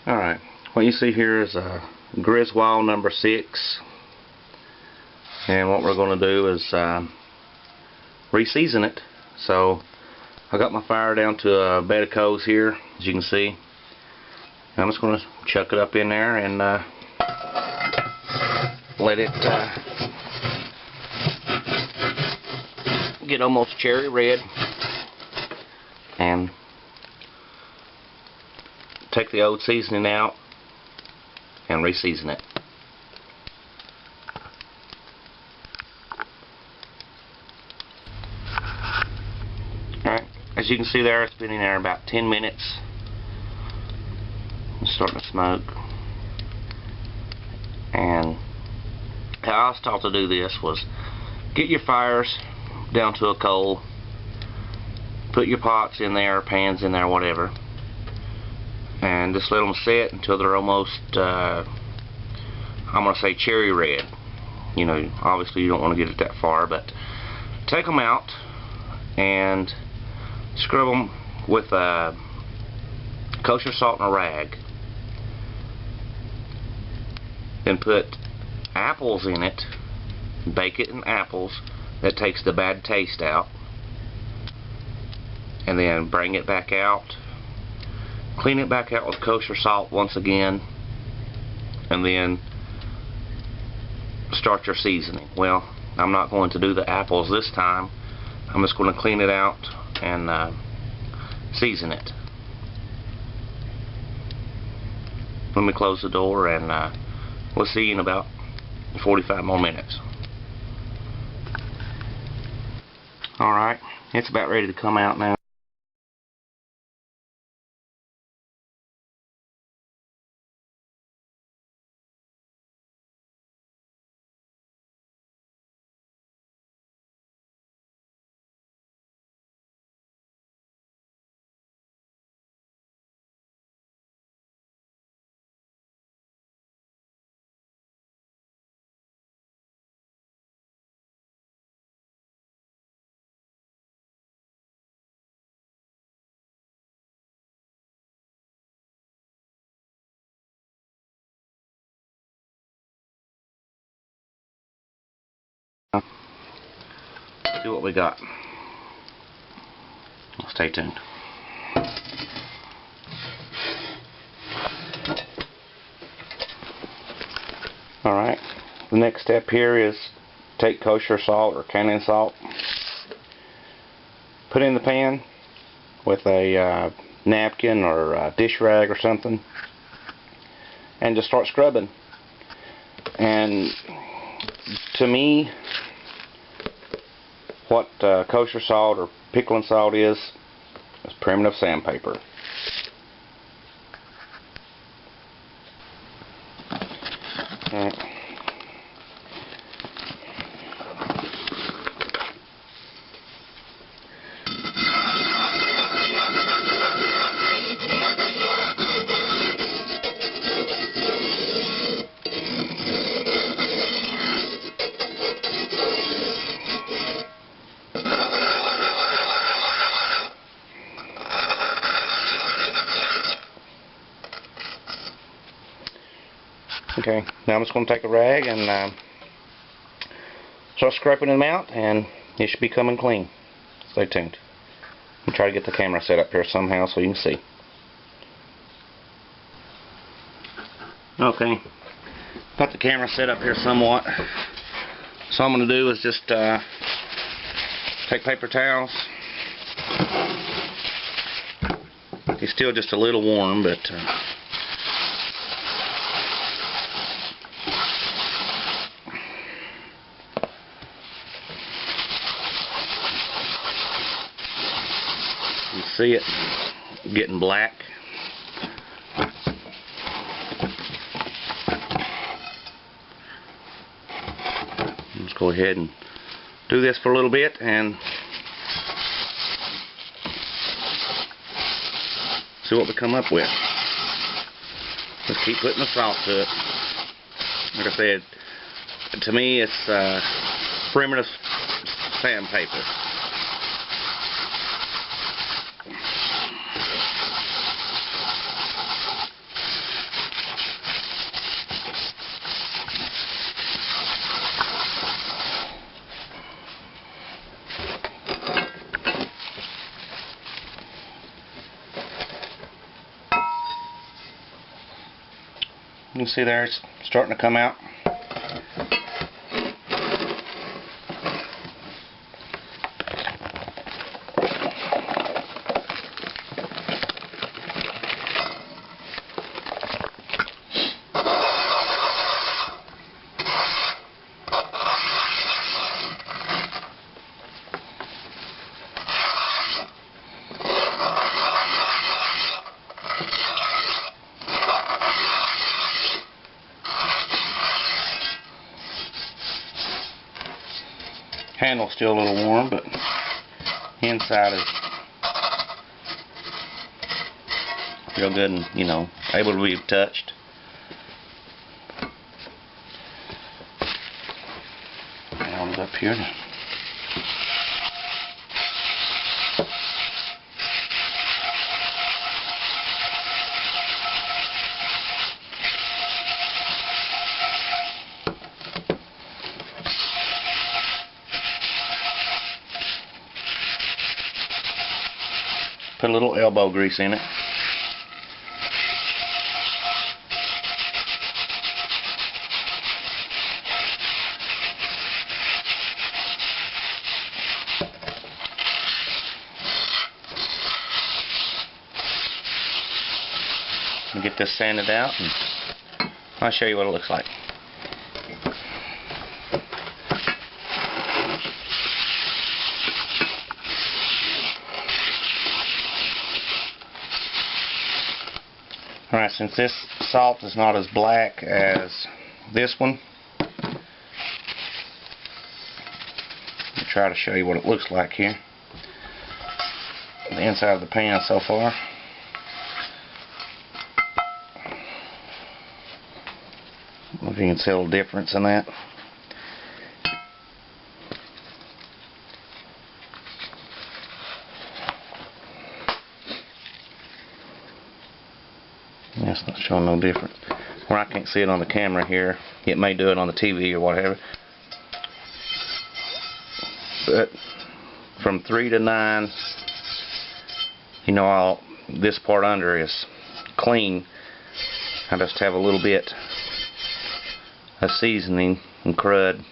Alright, what you see here is Griswold number 6, and what we're going to do is re-season it. So I got my fire down to a bed of coals here, as you can see. I'm just going to chuck it up in there and let it get almost cherry red, and take the old seasoning out and re-season it. Alright, as you can see there, it's been in there about 10 minutes. It's starting to smoke. And how I was taught to do this was get your fires down to a coal, put your pots in there, pans in there, whatever, and just let them sit until they're almost, I'm going to say cherry red. You know, obviously you don't want to get it that far, but take them out and scrub them with kosher salt and a rag. Then put apples in it, bake it in apples. That takes the bad taste out. And then bring it back out, clean it back out with kosher salt once again, and then start your seasoning. Well, I'm not going to do the apples this time. I'm just going to clean it out and season it. Let me close the door, and we'll see you in about 45 more minutes. Alright, it's about ready to come out now. See what we got. Stay tuned. Alright, the next step here is take kosher salt or canyon salt, put it in the pan with a napkin or a dish rag or something, and just start scrubbing. And to me, what kosher salt or pickling salt is primitive sandpaper. Alright. Okay, now I'm just going to take a rag and start scraping them out, and it should be coming clean. Stay tuned. I'm trying to get the camera set up here somehow so you can see. Okay, got the camera set up here somewhat. So all I'm going to do is just take paper towels. It's still just a little warm, but you see it getting black. Let's go ahead and do this for a little bit and see what we come up with. Just keep putting the salt to it. Like I said, to me it's primitive sandpaper. You can see there it's starting to come out. Handle's still a little warm, but inside is real good and, you know, able to be touched. Down up here. Put a little elbow grease in it. And get this sanded out, and I'll show you what it looks like. Alright, since this salt is not as black as this one, I'll try to show you what it looks like here. The inside of the pan so far. I don't know if you can see a little difference in that. That's not showing no difference. Where I can't see it on the camera here, it may do it on the TV or whatever. But from 3 to 9, you know, this part under is clean. I just have a little bit of seasoning and crud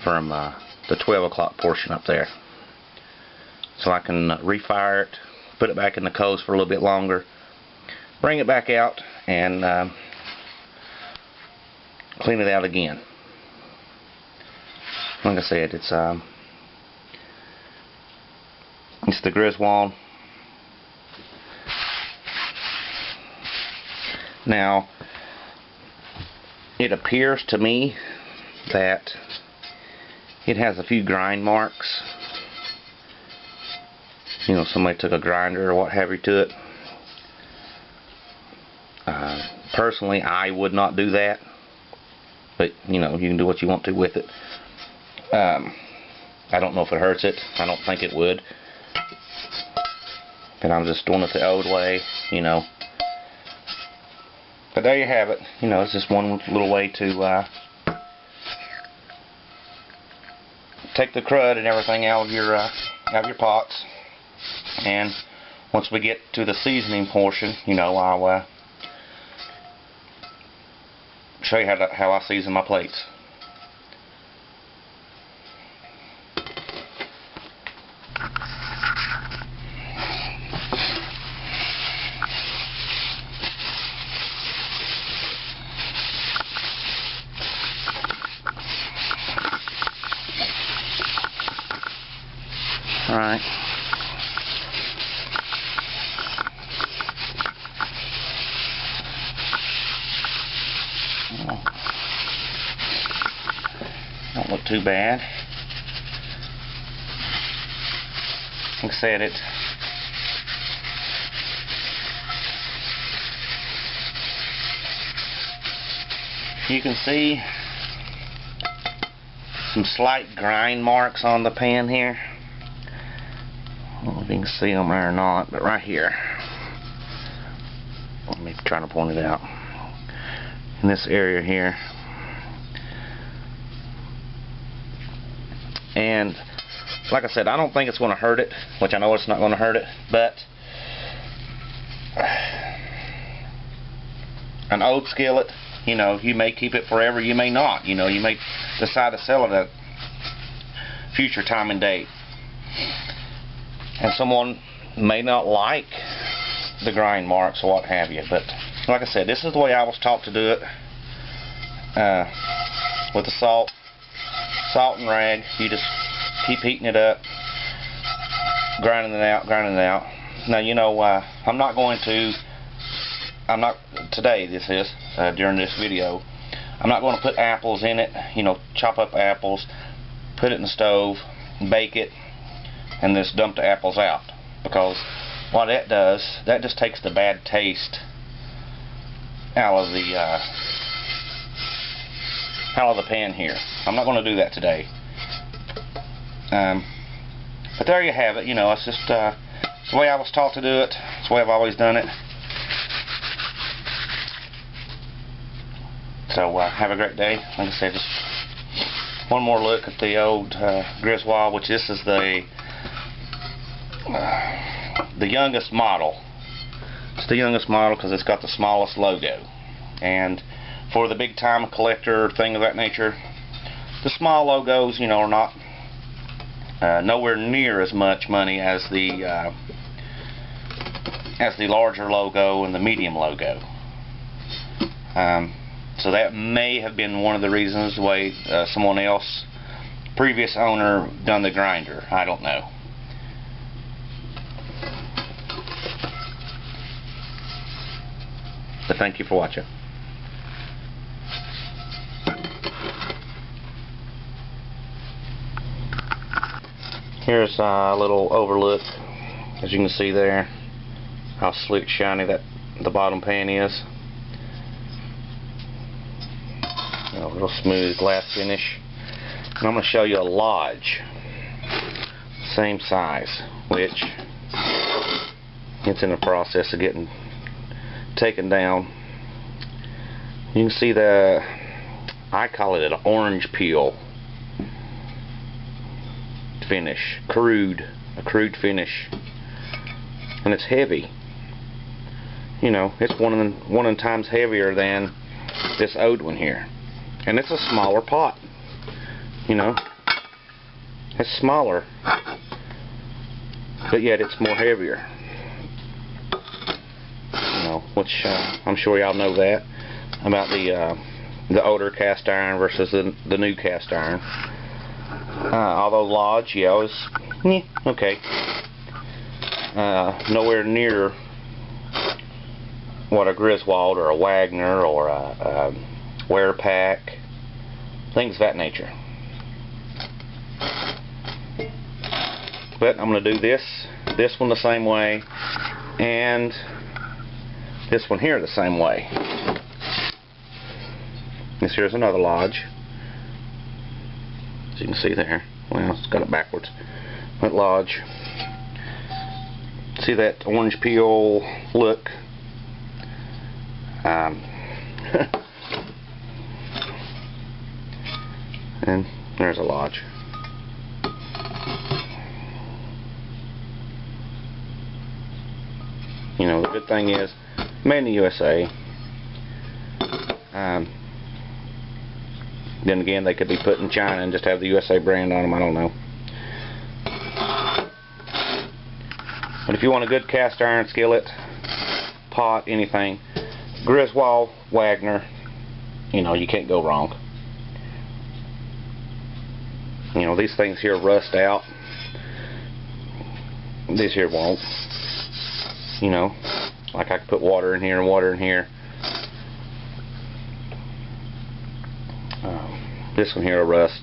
from the 12 o'clock portion up there. So I can refire it, put it back in the coals for a little bit longer, bring it back out, and clean it out again. Like I said, it's the Griswold. Now, it appears to me that it has a few grind marks. You know, somebody took a grinder or what have you to it. Personally, I would not do that, but you know, you can do what you want to with it. I don't know if it hurts it. I don't think it would, and I'm just doing it the old way, you know. But there you have it. You know, it's just one little way to take the crud and everything out of your pots. And once we get to the seasoning portion, you know, I'll show you how I season my plates. All right. Don't look too bad. Like I said, you can see some slight grind marks on the pan here. I don't know if you can see them there or not, but right here. Let me try to point it out. In this area here. And like I said, I don't think it's going to hurt it, which I know it's not going to hurt it, but an old skillet, you know, you may keep it forever, you may not. You know, you may decide to sell it at a future time and date. And someone may not like the grind marks or what have you, but like I said, this is the way I was taught to do it. With the salt and rag, you just keep heating it up, grinding it out. Now, you know, I'm not today, this is, during this video, I'm not going to put apples in it, you know, chop up apples, put it in the stove, bake it, and just dump the apples out. Because what that does, that just takes the bad taste out of the pan here. I'm not going to do that today. But there you have it. You know, it's just it's the way I was taught to do it. It's the way I've always done it. So have a great day. Like I said, just one more look at the old Griswold, which this is the youngest model. It's the youngest model because it's got the smallest logo. And for the big time collector thing of that nature, the small logos, you know, are not nowhere near as much money as the larger logo and the medium logo. So that may have been one of the reasons the way someone else, previous owner, done the grinder. I don't know. But thank you for watching. Here's a little overlook. As you can see there, how slick, shiny that the bottom pan is. A real smooth glass finish. And I'm going to show you a lodge, same size, which it's in the process of getting taken down. You can see I call it an orange peel finish, a crude finish, and it's heavy. You know, it's one of times heavier than this old one here, and it's a smaller pot. You know, it's smaller, but yet it's more heavier. You know, which I'm sure y'all know that about the older cast iron versus the new cast iron. Although Lodge, yeah, is okay. Nowhere near what a Griswold or a Wagner or a Werepack, things of that nature. But I'm going to do this one the same way, and this one here the same way. This here's another Lodge. As you can see there. Well, it's got it backwards. That Lodge. See that orange peel look? And there's a Lodge. You know, the good thing is, made in the USA. Then again, they could be put in China and just have the USA brand on them. I don't know. But if you want a good cast iron skillet, pot, anything, Griswold, Wagner, you know, you can't go wrong. You know, these things here rust out. These here won't. You know, like I could put water in here and water in here. This one here will rust